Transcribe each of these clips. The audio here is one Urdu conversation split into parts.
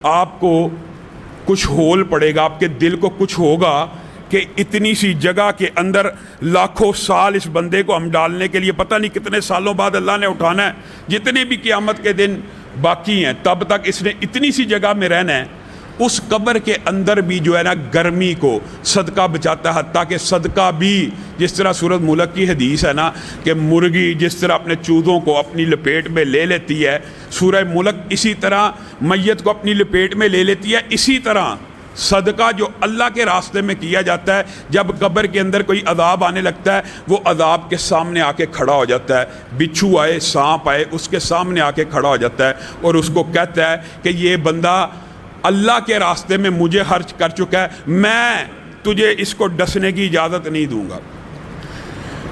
آپ کو کچھ ہول پڑے گا، آپ کے دل کو کچھ ہوگا کہ اتنی سی جگہ کے اندر لاکھوں سال اس بندے کو ہم ڈالنے کے لیے پتہ نہیں کتنے سالوں بعد اللہ نے اٹھانا ہے، جتنے بھی قیامت کے دن باقی ہیں تب تک اس نے اتنی سی جگہ میں رہنا ہے۔ اس قبر کے اندر بھی جو ہے نا گرمی کو صدقہ بچاتا ہے، حتیٰ کہ صدقہ بھی جس طرح سورۃ ملک کی حدیث ہے نا کہ مرغی جس طرح اپنے چوزوں کو اپنی لپیٹ میں لے لیتی ہے، سورہ ملک اسی طرح میت کو اپنی لپیٹ میں لے لیتی ہے، اسی طرح صدقہ جو اللہ کے راستے میں کیا جاتا ہے، جب قبر کے اندر کوئی عذاب آنے لگتا ہے وہ عذاب کے سامنے آ کے کھڑا ہو جاتا ہے، بچھو آئے سانپ آئے اس کے سامنے آ کے کھڑا ہو جاتا ہے اور اس کو کہتا ہے کہ یہ بندہ اللہ کے راستے میں مجھے خرچ کر چکا ہے، میں تجھے اس کو ڈسنے کی اجازت نہیں دوں گا۔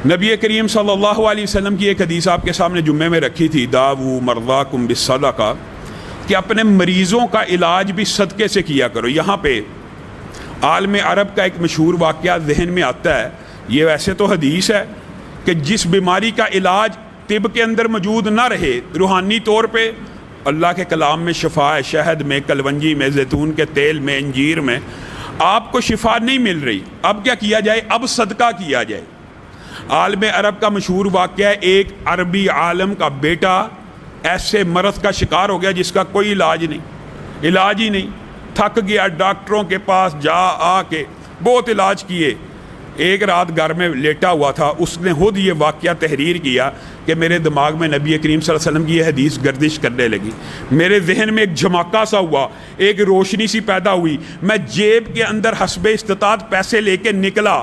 نبی کریم صلی اللہ علیہ وسلم کی ایک حدیث آپ کے سامنے جمعے میں رکھی تھی، داؤ مرضاکم بالصدقہ، کہ اپنے مریضوں کا علاج بھی صدقے سے کیا کرو۔ یہاں پہ عالم عرب کا ایک مشہور واقعہ ذہن میں آتا ہے، یہ ویسے تو حدیث ہے کہ جس بیماری کا علاج طب کے اندر موجود نہ رہے، روحانی طور پہ اللہ کے کلام میں شفا ہے، شہد میں، کلونجی میں، زیتون کے تیل میں، انجیر میں، آپ کو شفا نہیں مل رہی، اب کیا کیا جائے؟ اب صدقہ کیا جائے۔ عالم عرب کا مشہور واقعہ ہے، ایک عربی عالم کا بیٹا ایسے مرض کا شکار ہو گیا جس کا کوئی علاج ہی نہیں، تھک گیا، ڈاکٹروں کے پاس جا آ کے بہت علاج کیے، ایک رات گھر میں لیٹا ہوا تھا، اس نے خود یہ واقعہ تحریر کیا کہ میرے دماغ میں نبی کریم صلی اللہ علیہ وسلم کی یہ حدیث گردش کرنے لگی، میرے ذہن میں ایک جھماکہ سا ہوا، ایک روشنی سی پیدا ہوئی، میں جیب کے اندر حسب استطاعت پیسے لے کے نکلا،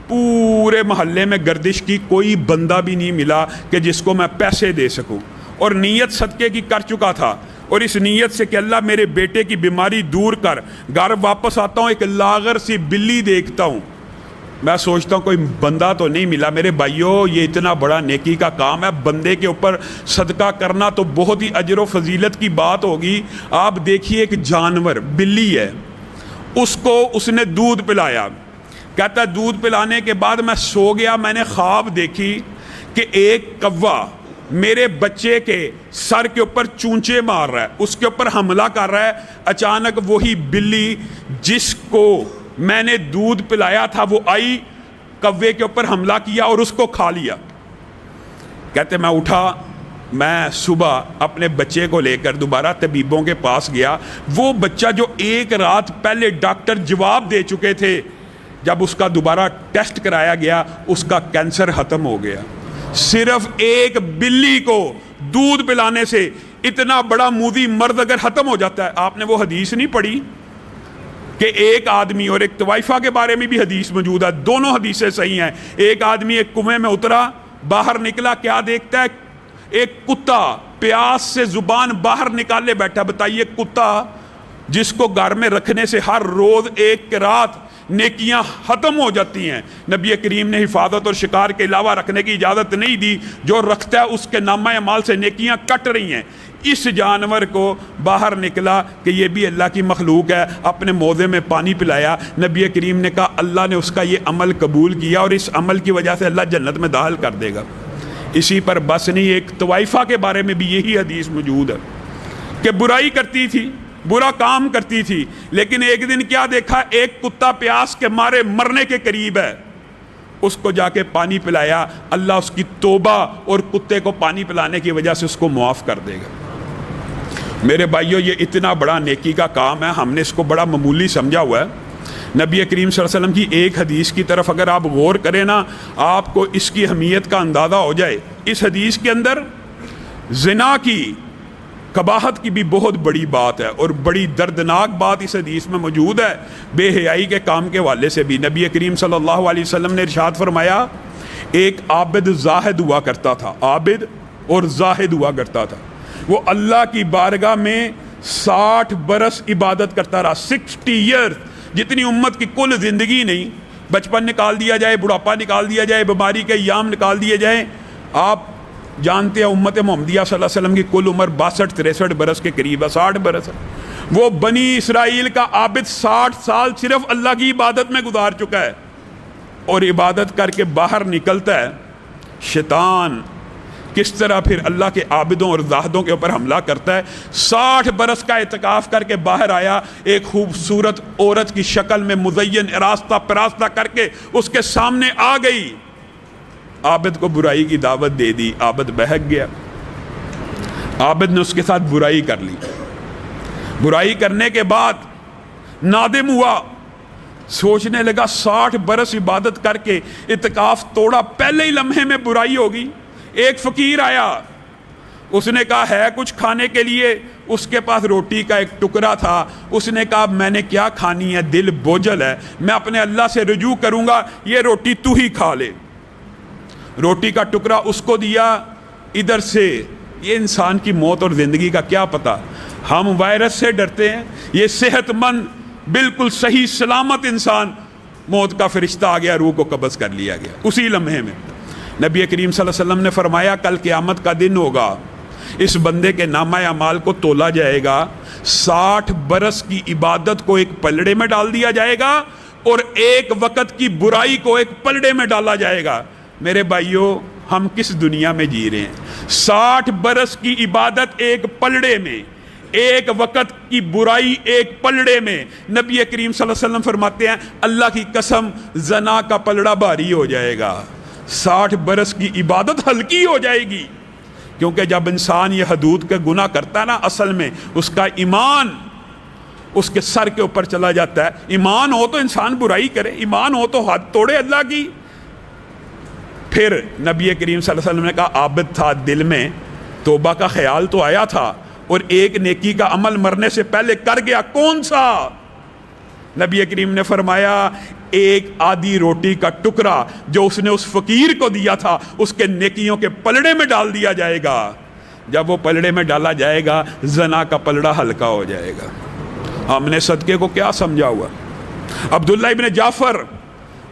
پورے محلے میں گردش کی، کوئی بندہ بھی نہیں ملا کہ جس کو میں پیسے دے سکوں، اور نیت صدقے کی کر چکا تھا، اور اس نیت سے کہ اللہ میرے بیٹے کی بیماری دور کر، گھر واپس آتا ہوں ایک لاغر سی بلی دیکھتا ہوں، میں سوچتا ہوں کوئی بندہ تو نہیں ملا۔ میرے بھائیوں، یہ اتنا بڑا نیکی کا کام ہے، بندے کے اوپر صدقہ کرنا تو بہت ہی اجر و فضیلت کی بات ہوگی۔ آپ دیکھیے ایک جانور بلی ہے، اس کو اس نے دودھ پلایا، کہتا ہے دودھ پلانے کے بعد میں سو گیا، میں نے خواب دیکھی کہ ایک کوا میرے بچے کے سر کے اوپر چونچے مار رہا ہے، اس کے اوپر حملہ کر رہا ہے، اچانک وہی بلی جس کو میں نے دودھ پلایا تھا وہ آئی، کوے کے اوپر حملہ کیا اور اس کو کھا لیا۔ کہتے میں اٹھا، میں صبح اپنے بچے کو لے کر دوبارہ طبیبوں کے پاس گیا، وہ بچہ جو ایک رات پہلے ڈاکٹر جواب دے چکے تھے، جب اس کا دوبارہ ٹیسٹ کرایا گیا اس کا کینسر ختم ہو گیا۔ صرف ایک بلی کو دودھ پلانے سے اتنا بڑا موذی مرض اگر ختم ہو جاتا ہے۔ آپ نے وہ حدیث نہیں پڑھی کہ ایک آدمی، اور ایک طوائفہ کے بارے میں بھی حدیث موجود ہے، دونوں حدیثیں صحیح ہیں، ایک آدمی ایک کنویں میں اترا، باہر نکلا، کیا دیکھتا ہے؟ ایک کتا پیاس سے زبان باہر نکالے بیٹھا۔ بتائیے کتا جس کو گھر میں رکھنے سے ہر روز ایک رات نیکیاں ختم ہو جاتی ہیں، نبی کریم نے حفاظت اور شکار کے علاوہ رکھنے کی اجازت نہیں دی، جو رکھتا ہے اس کے نامہ اعمال سے نیکیاں کٹ رہی ہیں۔ اس جانور کو باہر نکلا کہ یہ بھی اللہ کی مخلوق ہے، اپنے موضع میں پانی پلایا، نبی کریم نے کہا اللہ نے اس کا یہ عمل قبول کیا اور اس عمل کی وجہ سے اللہ جنت میں داخل کر دے گا۔ اسی پر بس نہیں، ایک طوائفہ کے بارے میں بھی یہی حدیث موجود ہے کہ برائی کرتی تھی، برا کام کرتی تھی، لیکن ایک دن کیا دیکھا؟ ایک کتا پیاس کے مارے مرنے کے قریب ہے، اس کو جا کے پانی پلایا، اللہ اس کی توبہ اور کتے کو پانی پلانے کی وجہ سے اس کو معاف کر دے گا۔ میرے بھائیوں، یہ اتنا بڑا نیکی کا کام ہے، ہم نے اس کو بڑا معمولی سمجھا ہوا ہے۔ نبی کریم صلی اللہ علیہ وسلم کی ایک حدیث کی طرف اگر آپ غور کریں نا، آپ کو اس کی اہمیت کا اندازہ ہو جائے۔ اس حدیث کے اندر زنا کی قباحت کی بھی بہت بڑی بات ہے، اور بڑی دردناک بات اس حدیث میں موجود ہے۔ بے حیائی کے کام کے حوالے سے بھی نبی کریم صلی اللہ علیہ وسلم نے ارشاد فرمایا، ایک عابد زاہد ہوا کرتا تھا، عابد اور زاہد ہوا کرتا تھا، وہ اللہ کی بارگاہ میں 60 برس عبادت کرتا رہا، 60 ایئر، جتنی امت کی کل زندگی نہیں، بچپن نکال دیا جائے، بڑھاپا نکال دیا جائے، بیماری کے ایام نکال دیے جائیں، آپ جانتے ہیں امت محمدیہ صلی اللہ علیہ وسلم کی کل عمر 62-63 برس کے قریب ہے، 60 برس ہے۔ وہ بنی اسرائیل کا عابد 60 سال صرف اللہ کی عبادت میں گزار چکا ہے، اور عبادت کر کے باہر نکلتا ہے، شیطان کس طرح پھر اللہ کے عابدوں اور زاہدوں کے اوپر حملہ کرتا ہے۔ 60 برس کا اعتکاف کر کے باہر آیا، ایک خوبصورت عورت کی شکل میں مزین آراستہ پراستہ کر کے اس کے سامنے آ گئی، عابد کو برائی کی دعوت دے دی، عابد بہک گیا، عابد نے اس کے ساتھ برائی کر لی، برائی کرنے کے بعد نادم ہوا، سوچنے لگا 60 برس عبادت کر کے اعتکاف توڑا، پہلے ہی لمحے میں برائی ہوگی۔ ایک فقیر آیا، اس نے کہا ہے کچھ کھانے کے لیے؟ اس کے پاس روٹی کا ایک ٹکڑا تھا، اس نے کہا میں نے کیا کھانی ہے، دل بوجھل ہے، میں اپنے اللہ سے رجوع کروں گا، یہ روٹی تو ہی کھا لے۔ روٹی کا ٹکڑا اس کو دیا، ادھر سے یہ انسان کی موت اور زندگی کا کیا پتہ، ہم وائرس سے ڈرتے ہیں، یہ صحت مند بالکل صحیح سلامت انسان، موت کا فرشتہ آ گیا، روح کو قبض کر لیا گیا اسی لمحے میں۔ نبی کریم صلی اللہ علیہ وسلم نے فرمایا کل قیامت کا دن ہوگا، اس بندے کے نامہ اعمال کو تولا جائے گا، 60 برس کی عبادت کو ایک پلڑے میں ڈال دیا جائے گا اور ایک وقت کی برائی کو ایک پلڑے میں ڈالا جائے گا۔ میرے بھائیوں، ہم کس دنیا میں جی رہے ہیں؟ 60 برس کی عبادت ایک پلڑے میں، ایک وقت کی برائی ایک پلڑے میں۔ نبی کریم صلی اللہ علیہ وسلم فرماتے ہیں اللہ کی قسم زنا کا پلڑا بھاری ہو جائے گا، 60 برس کی عبادت ہلکی ہو جائے گی، کیونکہ جب انسان یہ حدود کا گناہ کرتا ہے نا، اصل میں اس کا ایمان اس کے سر کے اوپر چلا جاتا ہے۔ ایمان ہو تو انسان برائی کرے، ایمان ہو تو حد توڑے اللہ کی۔ پھر نبی کریم صلی اللہ علیہ وسلم نے کہا عابد تھا، دل میں توبہ کا خیال تو آیا تھا اور ایک نیکی کا عمل مرنے سے پہلے کر گیا، کون سا؟ نبی کریم نے فرمایا ایک آدھی روٹی کا ٹکڑا جو اس نے اس فقیر کو دیا تھا، اس کے نیکیوں کے پلڑے میں ڈال دیا جائے گا۔ جب وہ پلڑے میں ڈالا جائے گا، زنا کا پلڑا ہلکا ہو جائے گا۔ ہم نے صدقے کو کیا سمجھا ہوا؟ عبداللہ ابن جعفر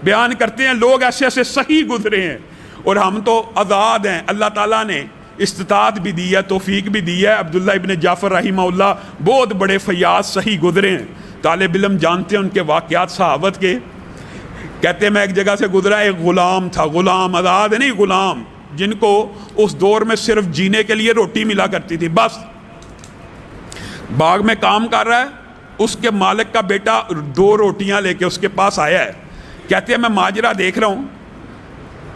بیان کرتے ہیں لوگ ایسے ایسے صحیح گزرے ہیں اور ہم تو آزاد ہیں، اللہ تعالیٰ نے استطاعت بھی دی ہے، توفیق بھی دی ہے۔ عبداللہ ابن جعفر رحمہ اللہ بہت بڑے فیاض صحیح گزرے ہیں، طالب علم جانتے ہیں ان کے واقعات صحابت کے۔ کہتے ہیں میں ایک جگہ سے گزرا، ایک غلام تھا، غلام آزاد ہے نہیں، غلام جن کو اس دور میں صرف جینے کے لیے روٹی ملا کرتی تھی، بس باغ میں کام کر رہا ہے، اس کے مالک کا بیٹا 2 روٹیاں لے کے اس کے پاس آیا ہے، کہتے ہیں میں ماجرا دیکھ رہا ہوں،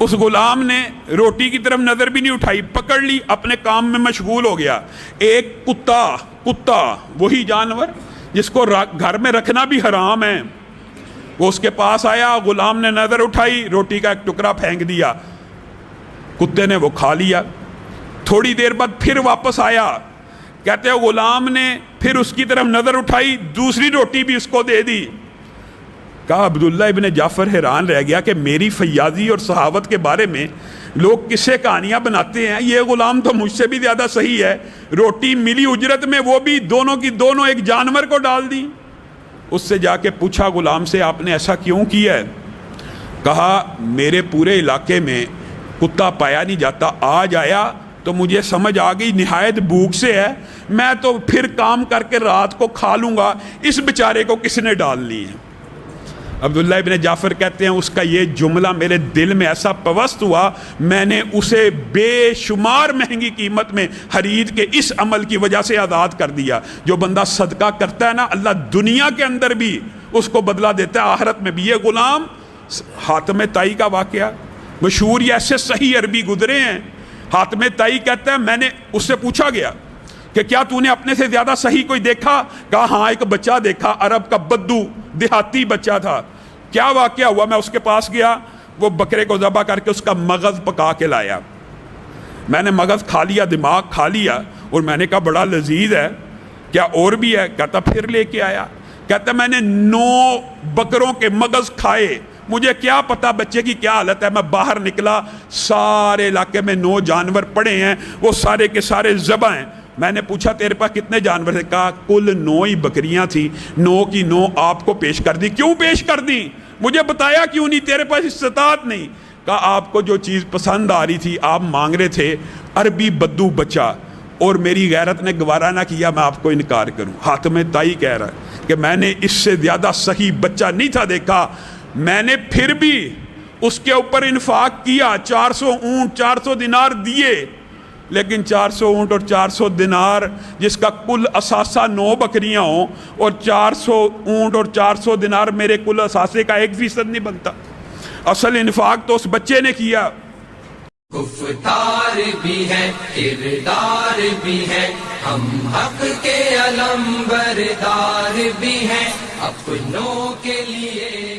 اس غلام نے روٹی کی طرف نظر بھی نہیں اٹھائی، پکڑ لی، اپنے کام میں مشغول ہو گیا۔ ایک کتا وہی جانور جس کو گھر میں رکھنا بھی حرام ہے، وہ اس کے پاس آیا، غلام نے نظر اٹھائی، روٹی کا ایک ٹکڑا پھینک دیا، کتے نے وہ کھا لیا۔ تھوڑی دیر بعد پھر واپس آیا، کہتے ہیں غلام نے پھر اس کی طرف نظر اٹھائی، دوسری روٹی بھی اس کو دے دی۔ کہا عبداللہ ابن جعفر حیران رہ گیا کہ میری فیاضی اور صحابت کے بارے میں لوگ کسے کہانیاں بناتے ہیں، یہ غلام تو مجھ سے بھی زیادہ صحیح ہے، روٹی ملی اجرت میں، وہ بھی دونوں کی دونوں ایک جانور کو ڈال دی۔ اس سے جا کے پوچھا غلام سے آپ نے ایسا کیوں کیا ہے؟ کہا میرے پورے علاقے میں کتا پایا نہیں جاتا، آج آیا تو مجھے سمجھ آ گئی نہایت بھوک سے ہے، میں تو پھر کام کر کے رات کو کھا لوں گا، اس بیچارے کو کس نے ڈال لی ہے؟ عبداللہ ابن جعفر کہتے ہیں اس کا یہ جملہ میرے دل میں ایسا پوست ہوا، میں نے اسے بے شمار مہنگی قیمت میں خرید کے اس عمل کی وجہ سے آزاد کر دیا۔ جو بندہ صدقہ کرتا ہے نا، اللہ دنیا کے اندر بھی اس کو بدلہ دیتا ہے، آخرت میں بھی۔ یہ غلام حاتم طائی کا واقعہ مشہور، یہ ایسے صحیح عربی گزرے ہیں۔ حاتم طائی کہتا ہے میں نے اس سے پوچھا گیا کہ کیا تو نے اپنے سے زیادہ صحیح کوئی دیکھا؟ کہا ہاں ایک بچہ دیکھا، عرب کا بدو دیہاتی بچہ تھا۔ کیا واقعہ ہوا؟ میں اس کے پاس گیا، وہ بکرے کو ذبح کر کے اس کا مغز پکا کے لایا، میں نے مغز کھا لیا، دماغ کھا لیا، اور میں نے کہا بڑا لذیذ ہے، کیا اور بھی ہے؟ کہتا پھر لے کے آیا، کہتا میں نے 9 بکروں کے مغز کھائے، مجھے کیا پتا بچے کی کیا حالت ہے۔ میں باہر نکلا، سارے علاقے میں 9 جانور پڑے ہیں، وہ سارے کے سارے ذبح ہیں۔ میں نے پوچھا تیرے پاس کتنے جانور تھے؟ کہا کل 9 ہی بکریاں تھیں، 9 کی 9 آپ کو پیش کر دی۔ کیوں پیش کر دی؟ مجھے بتایا کیوں نہیں؟ تیرے پاس استطاعت نہیں۔ کہا آپ کو جو چیز پسند آ رہی تھی آپ مانگ رہے تھے، عربی بدو بچہ، اور میری غیرت نے گوارا نہ کیا میں آپ کو انکار کروں۔ حاتم طائی کہہ رہا ہے کہ میں نے اس سے زیادہ صحیح بچہ نہیں تھا دیکھا، میں نے پھر بھی اس کے اوپر انفاق کیا، 400 اونٹ 400 دینار دیے، لیکن 400 اونٹ اور 400 دینار جس کا کل اثاثہ 9 بکریاں ہوں اور 400 اونٹ اور 400 دینار میرے کل اثاثے کا 1% نہیں بنتا. اصل انفاق تو اس بچے نے کیا. گفتار بھی ہے کردار بھی ہے ہم حق کے علم بردار بھی ہیں اپنوں کے لیے